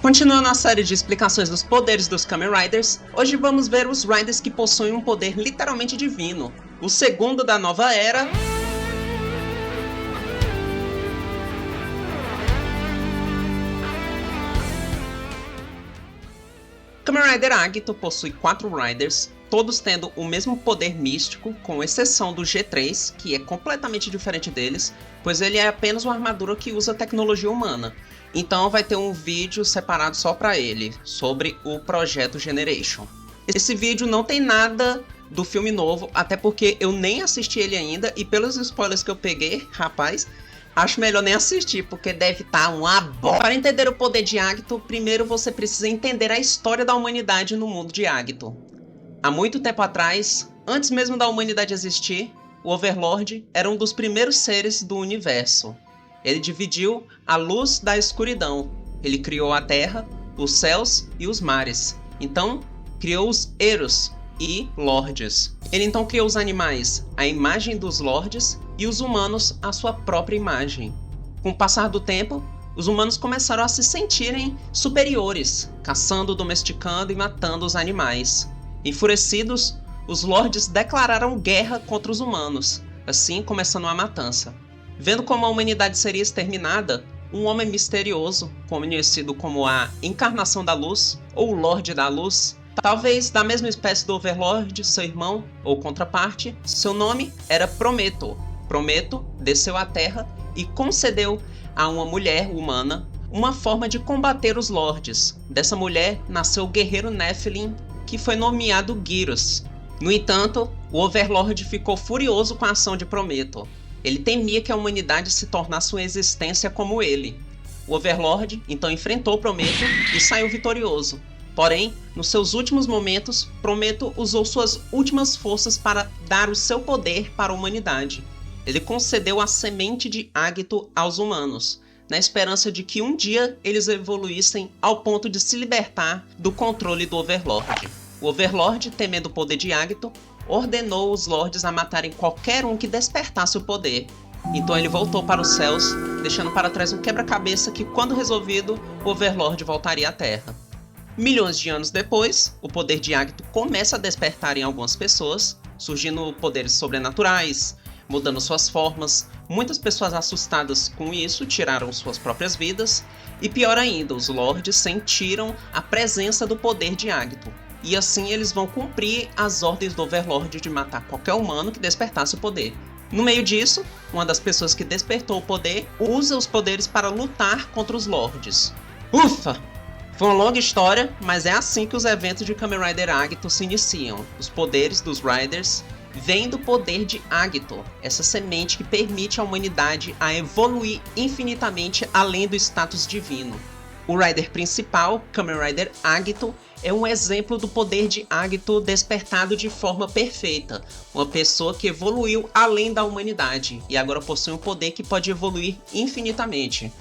Continuando a série de explicações dos poderes dos Kamen Riders, hoje vamos ver os Riders que possuem um poder literalmente divino. O segundo da nova era... Kamen Rider Agito possui 4 Riders, todos tendo o mesmo poder místico, com exceção do G3, que é completamente diferente deles, pois ele é apenas uma armadura que usa tecnologia humana. Então vai ter um vídeo separado só para ele, sobre o projeto Generation. Esse vídeo não tem nada do filme novo, até porque eu nem assisti ele ainda, e pelos spoilers que eu peguei, rapaz, acho melhor nem assistir, porque deve estar uma bosta. Para entender o poder de Agito, primeiro você precisa entender a história da humanidade no mundo de Agito. Há muito tempo atrás, antes mesmo da humanidade existir, o Overlord era um dos primeiros seres do universo. Ele dividiu a luz da escuridão. Ele criou a terra, os céus e os mares. Então, criou os Eros e Lords. Ele então criou os animais, a imagem dos Lords, e os humanos, a sua própria imagem. Com o passar do tempo, os humanos começaram a se sentirem superiores, caçando, domesticando e matando os animais. Enfurecidos, os Lords declararam guerra contra os humanos, assim começando uma matança. Vendo como a humanidade seria exterminada, um homem misterioso, conhecido como a Encarnação da Luz, ou Lorde da Luz, talvez da mesma espécie do Overlord, seu irmão, ou contraparte, seu nome era Prometo. Prometo desceu à Terra e concedeu a uma mulher humana uma forma de combater os Lords. Dessa mulher nasceu o guerreiro Nephilim, que foi nomeado Gyros. No entanto, o Overlord ficou furioso com a ação de Prometo. Ele temia que a humanidade se tornasse uma existência como ele. O Overlord então enfrentou Prometo e saiu vitorioso. Porém, nos seus últimos momentos, Prometo usou suas últimas forças para dar o seu poder para a humanidade. Ele concedeu a semente de Agito aos humanos, na esperança de que um dia eles evoluíssem ao ponto de se libertar do controle do Overlord. O Overlord, temendo o poder de Agito, ordenou os Lords a matarem qualquer um que despertasse o poder. Então ele voltou para os céus, deixando para trás um quebra-cabeça que, quando resolvido, o Overlord voltaria à Terra. Milhões de anos depois, o poder de Agito começa a despertar em algumas pessoas, surgindo poderes sobrenaturais, mudando suas formas. Muitas pessoas assustadas com isso tiraram suas próprias vidas, e pior ainda, os Lords sentiram a presença do poder de Agito. E assim eles vão cumprir as ordens do Overlord de matar qualquer humano que despertasse o poder. No meio disso, uma das pessoas que despertou o poder usa os poderes para lutar contra os Lords. Ufa! Foi uma longa história, mas é assim que os eventos de Kamen Rider Agito se iniciam. Os poderes dos Riders vêm do poder de Agito, essa semente que permite à humanidade a evoluir infinitamente além do status divino. O Rider principal, Kamen Rider Agito, é um exemplo do poder de Agito despertado de forma perfeita. Uma pessoa que evoluiu além da humanidade e agora possui um poder que pode evoluir infinitamente.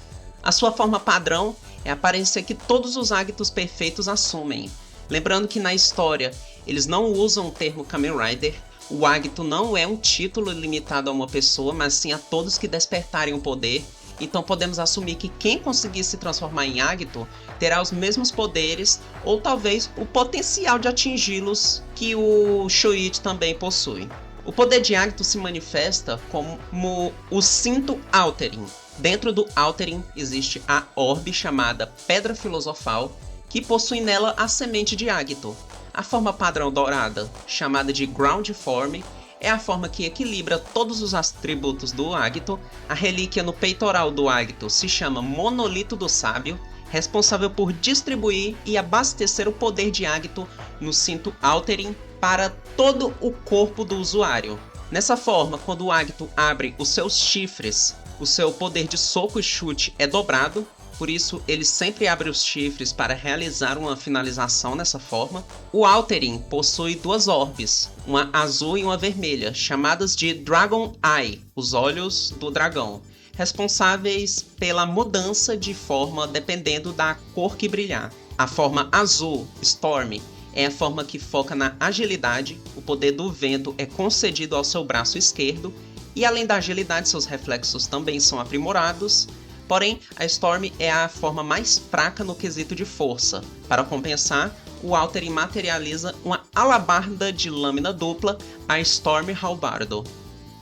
A sua forma padrão é a aparência que todos os Agitos perfeitos assumem. Lembrando que na história eles não usam o termo Kamen Rider. O Agito não é um título limitado a uma pessoa, mas sim a todos que despertarem o poder. Então podemos assumir que quem conseguir se transformar em Agito terá os mesmos poderes, ou talvez o potencial de atingi-los que o Shoichi também possui. O poder de Agito se manifesta como o cinto Alterin. Dentro do Alterin existe a orbe chamada Pedra Filosofal, que possui nela a semente de Agito. A forma padrão dourada, chamada de Ground Form, é a forma que equilibra todos os atributos do Agito. A relíquia no peitoral do Agito se chama Monolito do Sábio, responsável por distribuir e abastecer o poder de Agito no cinto Alterin para todo o corpo do usuário. Nessa forma, quando o Agito abre os seus chifres, o seu poder de soco e chute é dobrado. Por isso, ele sempre abre os chifres para realizar uma finalização nessa forma. O Alterin possui duas orbes, uma azul e uma vermelha, chamadas de Dragon Eye, os olhos do dragão, responsáveis pela mudança de forma dependendo da cor que brilhar. A forma azul, Storm, é a forma que foca na agilidade. O poder do vento é concedido ao seu braço esquerdo, e além da agilidade, seus reflexos também são aprimorados. Porém, a Storm é a forma mais fraca no quesito de força. Para compensar, o Alteryn materializa uma alabarda de lâmina dupla, a Storm Halbardo.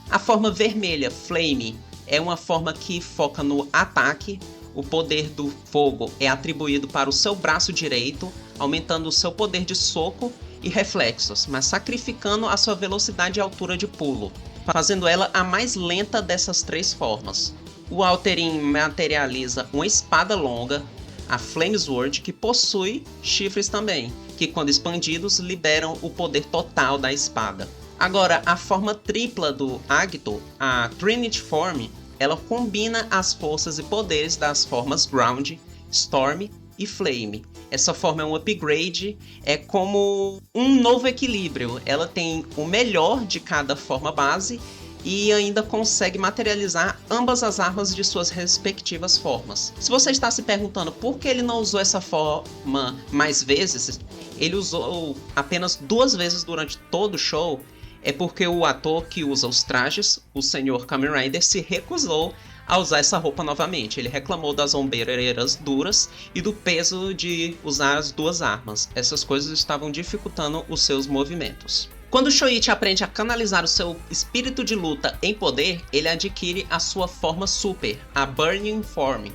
A forma vermelha, Flame, é uma forma que foca no ataque. O poder do fogo é atribuído para o seu braço direito, aumentando o seu poder de soco e reflexos, mas sacrificando a sua velocidade e altura de pulo, fazendo ela a mais lenta dessas três formas. O Alteryn materializa uma espada longa, a Flamesword, que possui chifres também, que quando expandidos liberam o poder total da espada. Agora, a forma tripla do Agito, a Trinity Form, ela combina as forças e poderes das formas Ground, Storm e Flame. Essa forma é um upgrade, é como um novo equilíbrio. Ela tem o melhor de cada forma base e ainda consegue materializar ambas as armas de suas respectivas formas. Se você está se perguntando por que ele não usou essa forma mais vezes, ele usou apenas 2 vezes durante todo o show, é porque o ator que usa os trajes, o Sr. Kamen Rider, se recusou a usar essa roupa novamente. Ele reclamou das ombreiras duras e do peso de usar as 2 armas. Essas coisas estavam dificultando os seus movimentos. Quando Shoichi aprende a canalizar o seu espírito de luta em poder, ele adquire a sua forma super, a Burning Form.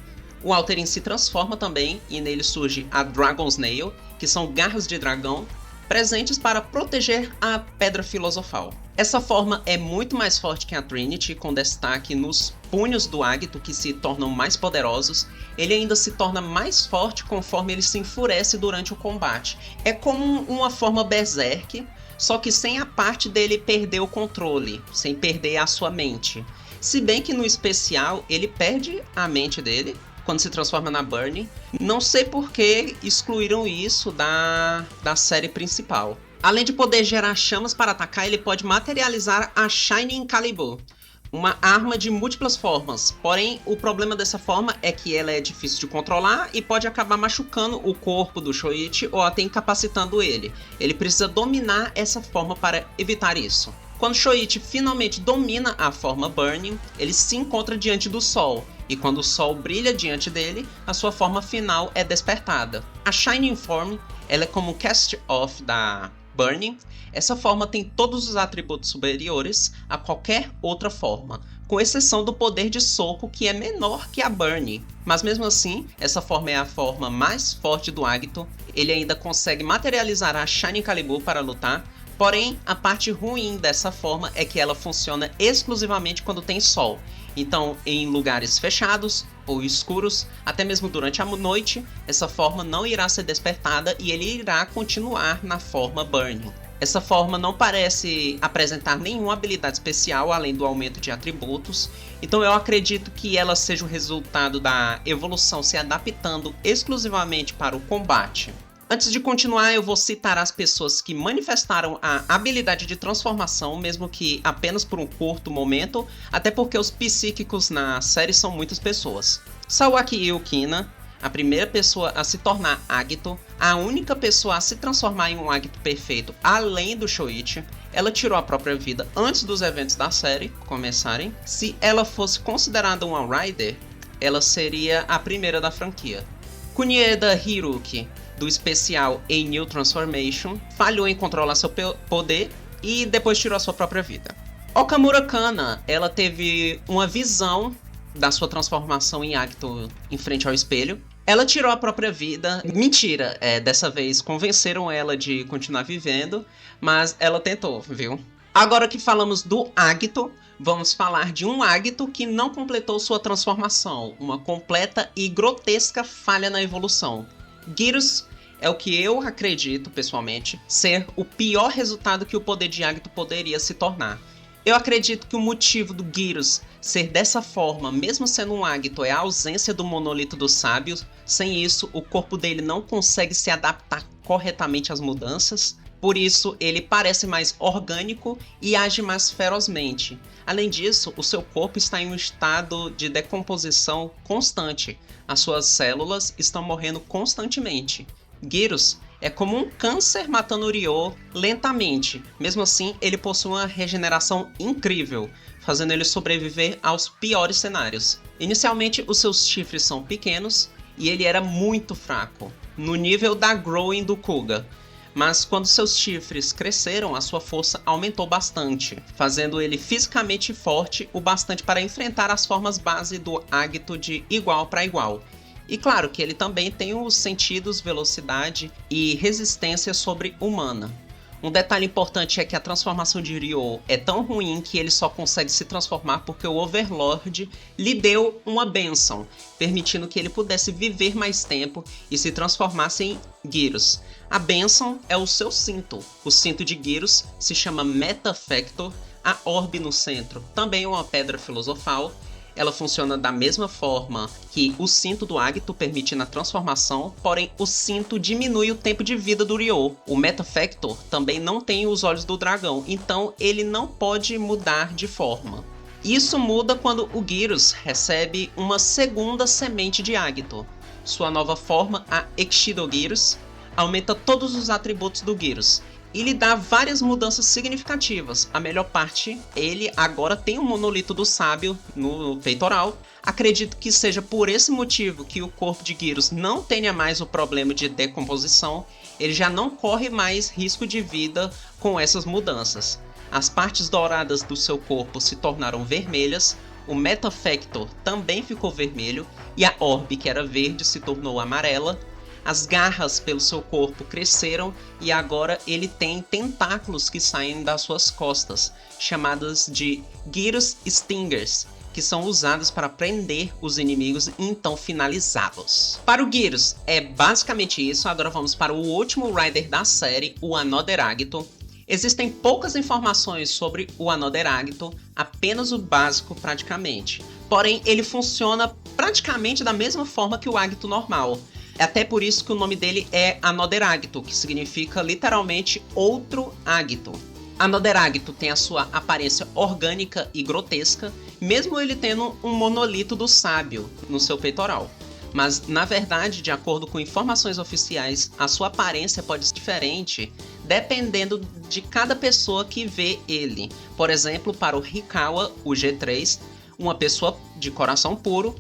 O Alteryn se transforma também e nele surge a Dragon's Nail, que são garras de dragão, presentes para proteger a Pedra Filosofal. Essa forma é muito mais forte que a Trinity, com destaque nos punhos do Agito, que se tornam mais poderosos. Ele ainda se torna mais forte conforme ele se enfurece durante o combate. É como uma forma Berserk, só que sem a parte dele perder o controle, sem perder a sua mente. Se bem que no especial ele perde a mente dele quando se transforma na Burning. Não sei por que excluíram isso da série principal. Além de poder gerar chamas para atacar, ele pode materializar a Shining Calibur, uma arma de múltiplas formas. Porém, o problema dessa forma é que ela é difícil de controlar e pode acabar machucando o corpo do Shoichi ou até incapacitando ele. Ele precisa dominar essa forma para evitar isso. Quando Shoichi finalmente domina a forma Burning, ele se encontra diante do Sol, e quando o Sol brilha diante dele, a sua forma final é despertada. A Shining Form, ela é como um cast-off da Burning. Essa forma tem todos os atributos superiores a qualquer outra forma, com exceção do poder de soco, que é menor que a Burning. Mas mesmo assim, essa forma é a forma mais forte do Agito. Ele ainda consegue materializar a Shining Calibur para lutar. Porém, a parte ruim dessa forma é que ela funciona exclusivamente quando tem sol. Então, em lugares fechados ou escuros, até mesmo durante a noite, essa forma não irá ser despertada e ele irá continuar na forma Burning. Essa forma não parece apresentar nenhuma habilidade especial além do aumento de atributos, então eu acredito que ela seja o resultado da evolução se adaptando exclusivamente para o combate. Antes de continuar, eu vou citar as pessoas que manifestaram a habilidade de transformação, mesmo que apenas por um curto momento, até porque os psíquicos na série são muitas pessoas. Sawaki Yukina, a primeira pessoa a se tornar Agito, a única pessoa a se transformar em um Agito perfeito além do Shoichi. Ela tirou a própria vida antes dos eventos da série começarem. Se ela fosse considerada uma Rider, ela seria a primeira da franquia. Kunieda Hiruki, do especial A New Transformation, falhou em controlar seu poder e depois tirou a sua própria vida. Okamura Kana, ela teve uma visão da sua transformação em Agito em frente ao espelho. Ela tirou a própria vida. Mentira, dessa vez convenceram ela de continuar vivendo, mas ela tentou, viu? Agora que falamos do Agito, vamos falar de um Agito que não completou sua transformação, uma completa e grotesca falha na evolução. Gyros é o que eu acredito, pessoalmente, ser o pior resultado que o poder de Agito poderia se tornar. Eu acredito que o motivo do Gyros ser dessa forma, mesmo sendo um Agito, é a ausência do monolito dos sábios. Sem isso, o corpo dele não consegue se adaptar corretamente às mudanças. Por isso, ele parece mais orgânico e age mais ferozmente. Além disso, o seu corpo está em um estado de decomposição constante. As suas células estão morrendo constantemente. Gyros é como um câncer matando Ryo lentamente. Mesmo assim, ele possui uma regeneração incrível, fazendo ele sobreviver aos piores cenários. Inicialmente, os seus chifres são pequenos e ele era muito fraco, no nível da Growing do Kuga. Mas quando seus chifres cresceram, a sua força aumentou bastante, fazendo ele fisicamente forte o bastante para enfrentar as formas base do Agito de igual para igual. E claro que ele também tem os sentidos, velocidade e resistência sobre-humana. Um detalhe importante é que a transformação de Ryo é tão ruim que ele só consegue se transformar porque o Overlord lhe deu uma bênção, permitindo que ele pudesse viver mais tempo e se transformasse em Gyros. A bênção é o seu cinto. O cinto de Gyros se chama Metafactor, a orbe no centro também é uma pedra filosofal. Ela funciona da mesma forma que o cinto do Agito, permitindo a transformação, porém o cinto diminui o tempo de vida do Ryo. O Metafactor também não tem os olhos do dragão, então ele não pode mudar de forma. Isso muda quando o Gyros recebe uma segunda semente de Agito. Sua nova forma, a Exhido Gyros, aumenta todos os atributos do Gyros e lhe dá várias mudanças significativas. A melhor parte, ele agora tem um monolito do sábio no peitoral. Acredito que seja por esse motivo que o corpo de Gyros não tenha mais o problema de decomposição. Ele já não corre mais risco de vida com essas mudanças. As partes douradas do seu corpo se tornaram vermelhas, o Metafactor também ficou vermelho e a orbe, que era verde, se tornou amarela. As garras pelo seu corpo cresceram e agora ele tem tentáculos que saem das suas costas, chamadas de Gyros Stingers, que são usados para prender os inimigos e então finalizá-los. Para o Gyros é basicamente isso. Agora vamos para o último Rider da série, o Another Agito. Existem poucas informações sobre o Another Agito, apenas o básico praticamente. Porém, ele funciona praticamente da mesma forma que o Agito normal. É até por isso que o nome dele é Another Agito, que significa literalmente outro Agito. Another Agito tem a sua aparência orgânica e grotesca, mesmo ele tendo um monolito do sábio no seu peitoral. Mas, na verdade, de acordo com informações oficiais, a sua aparência pode ser diferente dependendo de cada pessoa que vê ele. Por exemplo, para o Hikawa, o G3, uma pessoa de coração puro,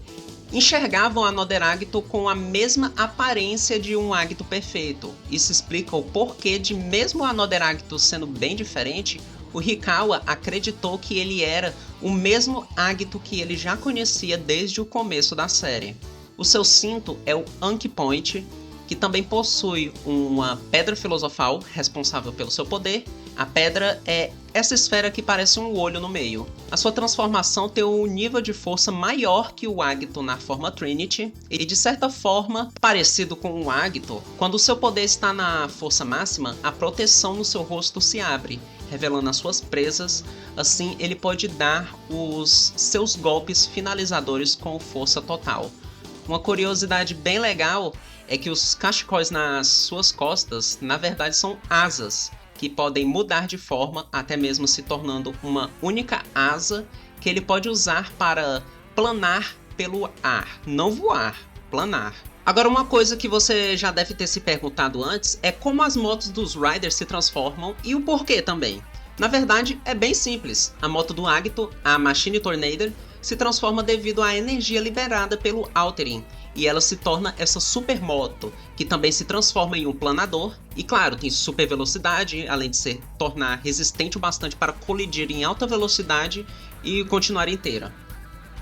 enxergavam a Another Agito com a mesma aparência de um Agito perfeito. Isso explica o porquê de, mesmo a Another Agito sendo bem diferente, o Hikawa acreditou que ele era o mesmo Agito que ele já conhecia desde o começo da série. O seu cinto é o Anki Point, que também possui uma pedra filosofal responsável pelo seu poder. A pedra é essa esfera que parece um olho no meio. A sua transformação tem um nível de força maior que o Agito na forma Trinity, e de certa forma parecido com o Agito. Quando o seu poder está na força máxima, a proteção no seu rosto se abre, revelando as suas presas. Assim, ele pode dar os seus golpes finalizadores com força total. Uma curiosidade bem legal é que os cachecóis nas suas costas, na verdade, são asas, que podem mudar de forma, até mesmo se tornando uma única asa que ele pode usar para planar pelo ar. Não voar, planar. Agora, uma coisa que você já deve ter se perguntado antes é como as motos dos Riders se transformam e o porquê também. Na verdade, é bem simples. A moto do Agito, a Machine Tornado, se transforma devido à energia liberada pelo Altering, e ela se torna essa super moto, que também se transforma em um planador, e claro, tem super velocidade, além de se tornar resistente o bastante para colidir em alta velocidade e continuar inteira.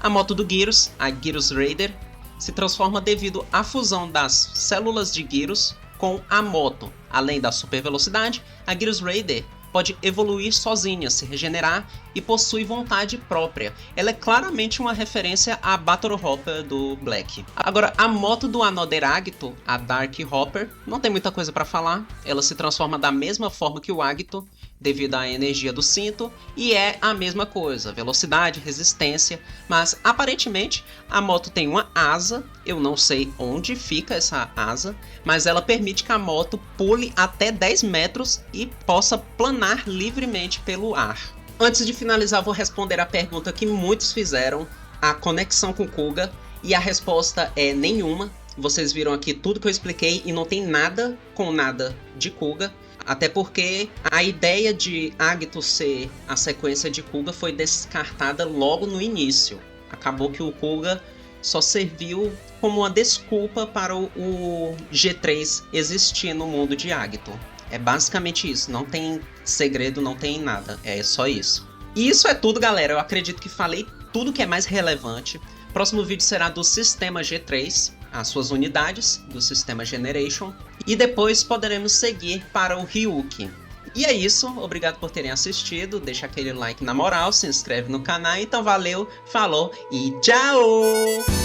A moto do Gyros, a Gyros Raider, se transforma devido à fusão das células de Gyros com a moto. Além da super velocidade, a Gyros Raider pode evoluir sozinha, se regenerar e possui vontade própria. Ela é claramente uma referência à Battle Hopper do Black. Agora, a moto do Another Agito, a Dark Hopper, não tem muita coisa para falar. Ela se transforma da mesma forma que o Agito, devido à energia do cinto, e é a mesma coisa, velocidade, resistência, mas aparentemente a moto tem uma asa. Eu não sei onde fica essa asa, mas ela permite que a moto pule até 10 metros e possa planar livremente pelo ar. Antes de finalizar, vou responder a pergunta que muitos fizeram, a conexão com Kuga, e a resposta é nenhuma. Vocês viram aqui tudo que eu expliquei e não tem nada com nada de Kuga. Até porque a ideia de Agito ser a sequência de Kuga foi descartada logo no início. Acabou que o Kuga só serviu como uma desculpa para o G3 existir no mundo de Agito. É basicamente isso, não tem segredo, não tem nada, é só isso. E isso é tudo, galera, eu acredito que falei tudo que é mais relevante. Próximo vídeo será do sistema G3, as suas unidades do sistema Generation, e depois poderemos seguir para o Ryuki. E é isso, obrigado por terem assistido, deixa aquele like na moral, se inscreve no canal, então valeu, falou e tchau!